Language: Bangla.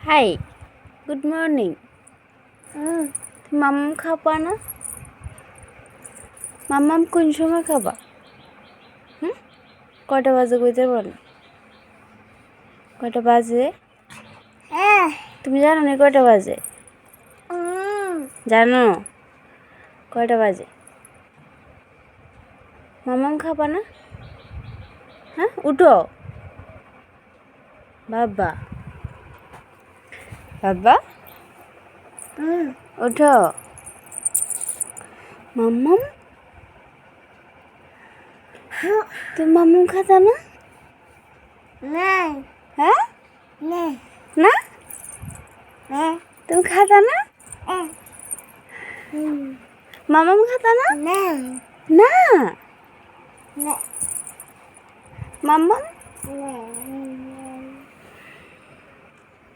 High, good morning. মাম্মাম খাবা না? মাম্মাম কোন সময় খাবা? কটা বাজে কইতে বলো? কটা বাজে? তুমি জানো না কটা বাজে? জানো কয়টা বাজে? মাম্মাম খাবা না? হ্যাঁ, উঠো বাবা, বাবা উঠো। মাম্মাম, তুমি মাম্মাম খাতা না? হ্যাঁ, না তুমি খাতা না? মাম্মাম খাতা না? না মাম্মাম